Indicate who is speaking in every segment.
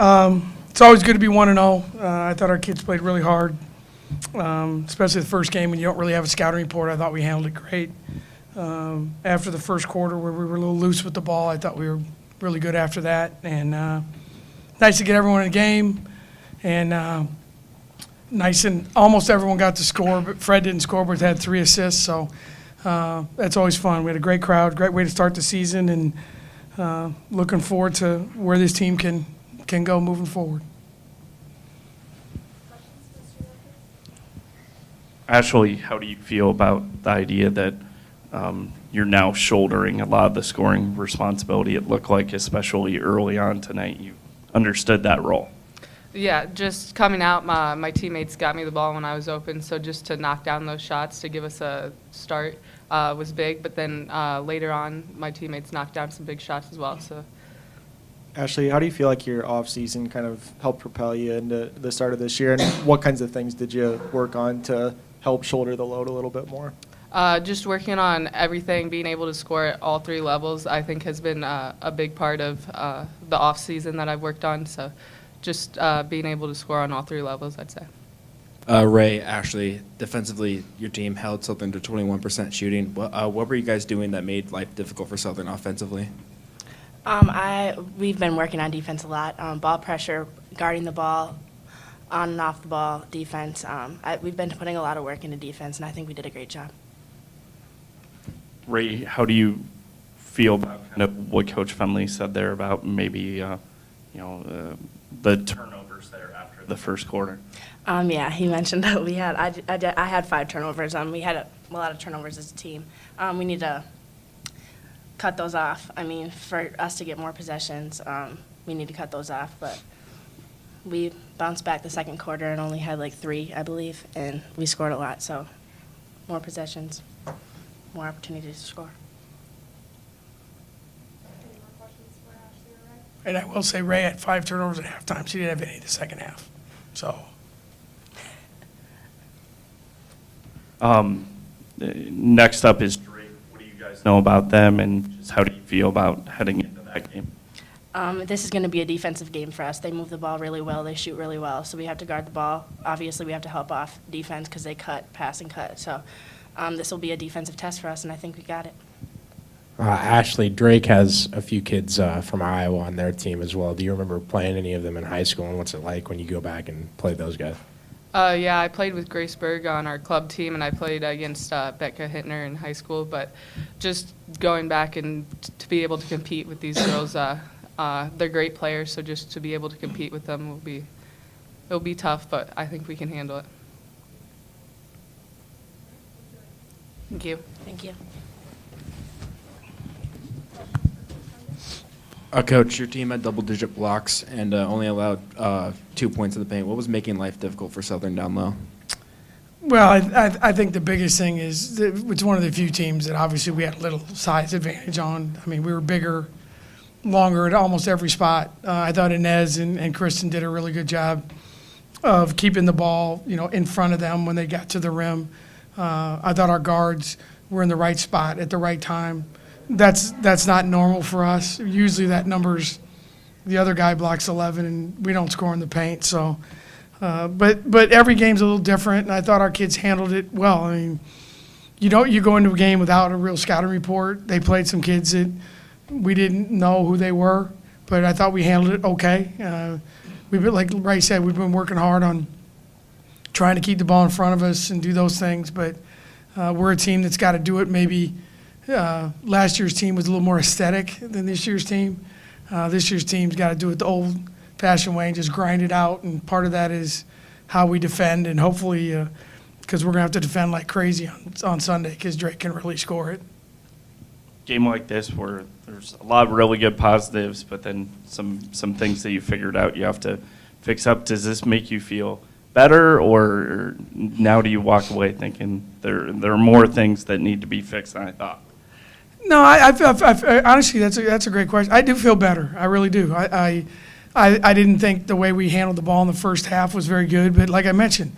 Speaker 1: It's always good to be 1-0. I thought our kids played really hard, especially the first game when you don't really have a scouting report. I thought we handled it great. After the first quarter where we were a little loose with the ball, I thought we were really good after that. And nice to get everyone in the game. And nice and almost everyone got to score, but Fred didn't score, but had 3 assists. So that's always fun. We had a great crowd, great way to start the season, and looking forward to where this team can go moving forward.
Speaker 2: Ashley, how do you feel about the idea that you're now shouldering a lot of the scoring responsibility? It looked like, especially early on tonight, you understood that role.
Speaker 3: Yeah, just coming out, my teammates got me the ball when I was open, so just to knock down those shots to give us a start was big. But then later on, my teammates knocked down some big shots as well. So,
Speaker 4: Ashley, how do you feel like your off-season kind of helped propel you into the start of this year, and what kinds of things did you work on to help shoulder the load a little bit more?
Speaker 3: just working on everything, being able to score at all 3 levels, I think has been a big part of the off season that I've worked on. So, just being able to score on all 3 levels, I'd say.
Speaker 5: Ray, Ashley, defensively, your team held Southern to 21% shooting. What were you guys doing that made life difficult for Southern offensively?
Speaker 6: We've been working on defense a lot. Ball pressure, guarding the ball, on and off the ball, defense. We've been putting a lot of work into defense, and I think we did a great job.
Speaker 2: Ray, how do you feel about kind of what Coach Fenley said there about maybe, the turnovers there after the first quarter?
Speaker 6: Yeah, he mentioned that we had. I had 5 turnovers. We had a lot of turnovers as a team. We need to cut those off. I mean, for us to get more possessions, we need to cut those off. But we bounced back the second quarter and only had like 3, I believe, and we scored a lot. So more possessions, more opportunities to score.
Speaker 7: Any more questions for Ashley or Ray?
Speaker 1: And I will say Ray had 5 turnovers at halftime. She didn't have any in the second half. So.
Speaker 2: Next up is Drake. What do you guys know about them, and just how do you feel about heading into that game?
Speaker 6: This is going to be a defensive game for us. They move the ball really well. They shoot really well. So we have to guard the ball. Obviously, we have to help off defense because they cut, pass, and cut. So this will be a defensive test for us, and I think we got it.
Speaker 8: Ashley, Drake has a few kids from Iowa on their team as well. Do you remember playing any of them in high school, and what's it like when you go back and play those guys?
Speaker 3: Yeah, I played with Grace Berg on our club team, and I played against Becca Hittner in high school. But just going back and to be able to compete with these girls, they're great players. So just to be able to compete with them it'll be tough, but I think we can handle it. Thank you.
Speaker 6: Thank you.
Speaker 5: Coach, your team had double-digit blocks and only allowed 2 points in the paint. What was making life difficult for Southern down low?
Speaker 1: Well, I think the biggest thing is that it's one of the few teams that obviously we had a little size advantage on. I mean, we were bigger, longer at almost every spot. I thought Inez and Kristen did a really good job of keeping the ball, in front of them when they got to the rim. I thought our guards were in the right spot at the right time. That's not normal for us. Usually that number's the other guy blocks 11 and we don't score in the paint. So, but every game's a little different, and I thought our kids handled it well. I mean, you go into a game without a real scouting report. They played some kids that we didn't know who they were, but I thought we handled it okay. Like Ray said, we've been working hard on trying to keep the ball in front of us and do those things, but we're a team that's got to do it maybe. Last year's team was a little more aesthetic than this year's team. This year's team's got to do it the old-fashioned way and just grind it out, and part of that is how we defend, and hopefully, because we're going to have to defend like crazy on Sunday because Drake can really score it.
Speaker 2: Game like this where there's a lot of really good positives, but then some things that you figured out you have to fix up. Does this make you feel better, or now do you walk away thinking there are more things that need to be fixed than I thought?
Speaker 1: No, I honestly, that's a great question. I do feel better. I really do. I didn't think the way we handled the ball in the first half was very good, but like I mentioned,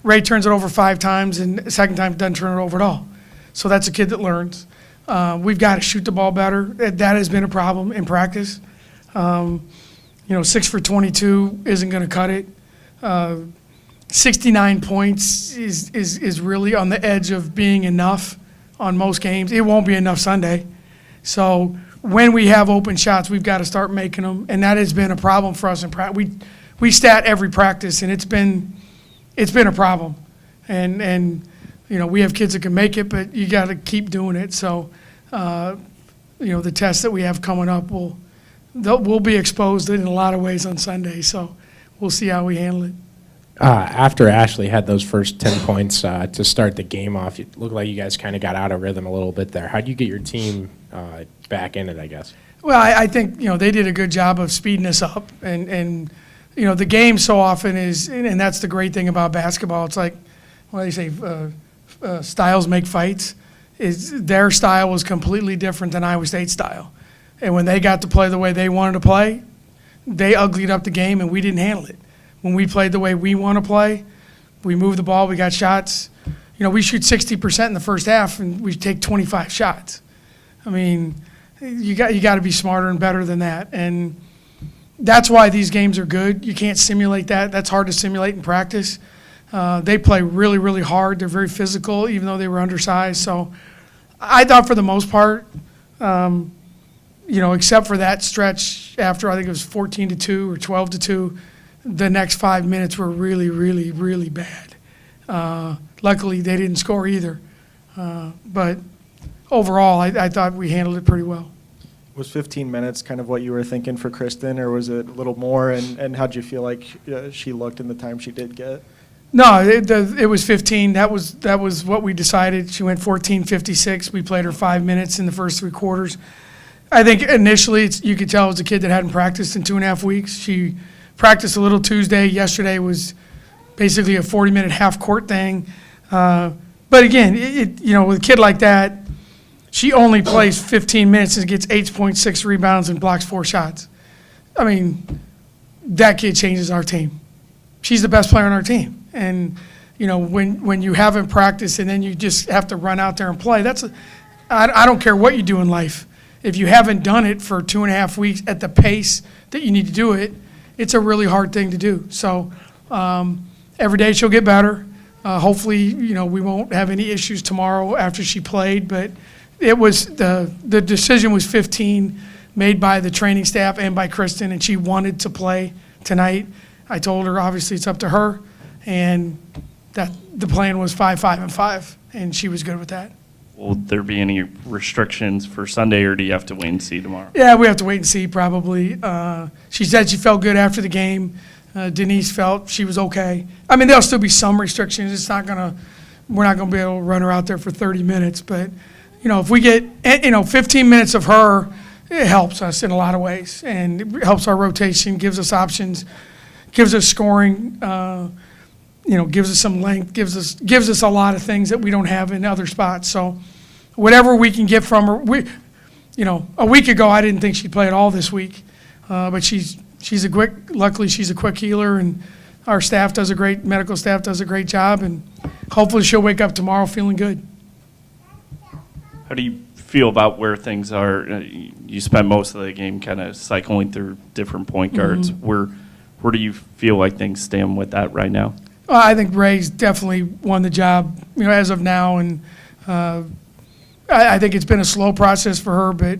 Speaker 1: Ray turns it over 5 times, and the second time doesn't turn it over at all. So that's a kid that learns. We've got to shoot the ball better. That has been a problem in practice. 6 for 22 isn't going to cut it. 69 points is really on the edge of being enough on most games. It won't be enough Sunday. So when we have open shots, we've got to start making them, and that has been a problem for us in practice. We stat every practice, and it's been a problem. And we have kids that can make it, but you got to keep doing it. So the tests that we have coming up will be exposed in a lot of ways on Sunday. So we'll see how we handle it.
Speaker 8: After Ashley had those first 10 points to start the game off, it looked like you guys kind of got out of rhythm a little bit there. How do you get your team back in it, I guess?
Speaker 1: Well, I think, they did a good job of speeding us up. And the game so often is, and that's the great thing about basketball, it's like, what do they say, styles make fights. Their style was completely different than Iowa State's style. And when they got to play the way they wanted to play, they uglied up the game and we didn't handle it. When we played the way we want to play, we moved the ball, we got shots. We shoot 60% in the first half and we take 25 shots. I mean, you got to be smarter and better than that. And that's why these games are good. You can't simulate that. That's hard to simulate in practice. They play really, really hard. They're very physical, even though they were undersized. So I thought for the most part, except for that stretch after I think it was 14-2 or 12-2, the next 5 minutes were really, really, really bad. Luckily, they didn't score either. But overall, I thought we handled it pretty well.
Speaker 4: Was 15 minutes kind of what you were thinking for Kristen, or was it a little more? And how'd you feel like she looked in the time she did get?
Speaker 1: No, it was 15. That was what we decided. She went 14:56. We played her 5 minutes in the first three quarters. I think initially you could tell it was a kid that hadn't practiced in 2.5 weeks. She practiced a little Tuesday. Yesterday was basically a 40-minute half-court thing. But again, with a kid like that, she only plays 15 minutes and gets 8.6 rebounds and blocks 4 shots. I mean, that kid changes our team. She's the best player on our team. And, when you haven't practiced and then you just have to run out there and play, I don't care what you do in life. If you haven't done it for 2.5 weeks at the pace that you need to do it, it's a really hard thing to do. So every day she'll get better. Hopefully, we won't have any issues tomorrow after she played. But it was the decision was 15, made by the training staff and by Kristen, and she wanted to play tonight. I told her obviously it's up to her, and that the plan was 5-5-5, and she was good with that.
Speaker 2: Will there be any restrictions for Sunday, or do you have to wait and see tomorrow?
Speaker 1: Yeah, we have to wait and see probably. She said she felt good after the game. Denise felt she was okay. I mean, there'll still be some restrictions. We're not gonna be able to run her out there for 30 minutes. But, if we get, 15 minutes of her, it helps us in a lot of ways. And it helps our rotation, gives us options, gives us scoring, gives us some length, gives us a lot of things that we don't have in other spots. So whatever we can get from her, a week ago I didn't think she'd play at all this week, but luckily she's a quick healer, and our medical staff does a great job, and hopefully she'll wake up tomorrow feeling good.
Speaker 2: How do you feel about where things are? You spent most of the game kind of cycling through different point guards. Where do you feel like things stand with that right now?
Speaker 1: I think Ray's definitely won the job, as of now, and I think it's been a slow process for her, but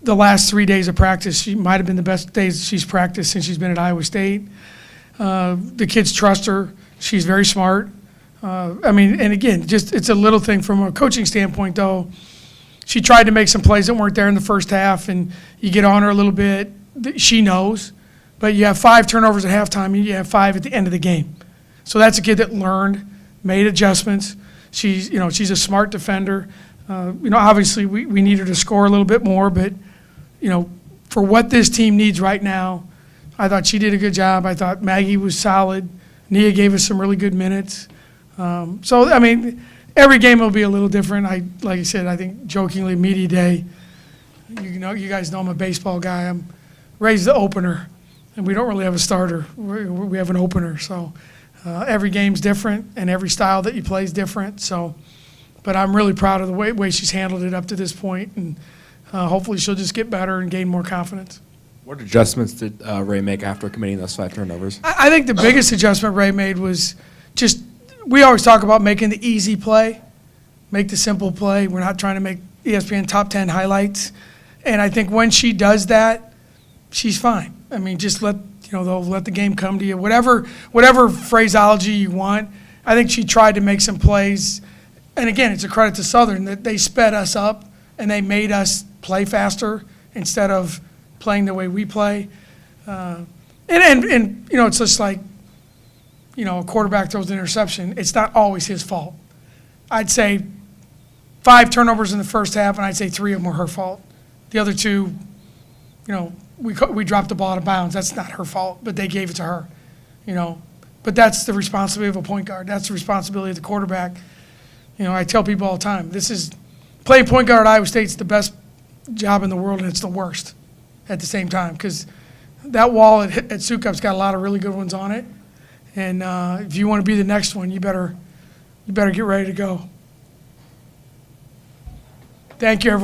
Speaker 1: the last 3 days of practice, she might have been the best days she's practiced since she's been at Iowa State. The kids trust her. She's very smart. And again, it's a little thing from a coaching standpoint, though. She tried to make some plays that weren't there in the first half, and you get on her a little bit. She knows, but you have 5 turnovers at halftime, and you have 5 at the end of the game. So that's a kid that learned, made adjustments. She's a smart defender. Obviously we need her to score a little bit more, but, for what this team needs right now, I thought she did a good job. I thought Maggie was solid. Nia gave us some really good minutes. Every game will be a little different. Like I said, I think jokingly, media day, you guys know I'm a baseball guy. I'm Ray's the opener, and we don't really have a starter. We have an opener, so every game's different, and every style that you play is different. So, but I'm really proud of the way she's handled it up to this point, and hopefully she'll just get better and gain more confidence.
Speaker 5: What adjustments did Ray make after committing those 5 turnovers?
Speaker 1: I think the biggest adjustment Ray made was just, we always talk about making the easy play, make the simple play. We're not trying to make ESPN top 10 highlights. And I think when she does that, she's fine. I mean, just they'll let the game come to you. Whatever phraseology you want. I think she tried to make some plays. And again, it's a credit to Southern that they sped us up and they made us play faster instead of playing the way we play. And it's just like, a quarterback throws an interception. It's not always his fault. I'd say 5 turnovers in the first half, and I'd say 3 of them were her fault. The other 2, we dropped the ball out of bounds. That's not her fault, but they gave it to her, But that's the responsibility of a point guard. That's the responsibility of the quarterback. I tell people all the time, playing point guard at Iowa State's the best job in the world, and it's the worst at the same time because that wall at Sukup's got a lot of really good ones on it. And if you want to be the next one, you better get ready to go. Thank you, everyone.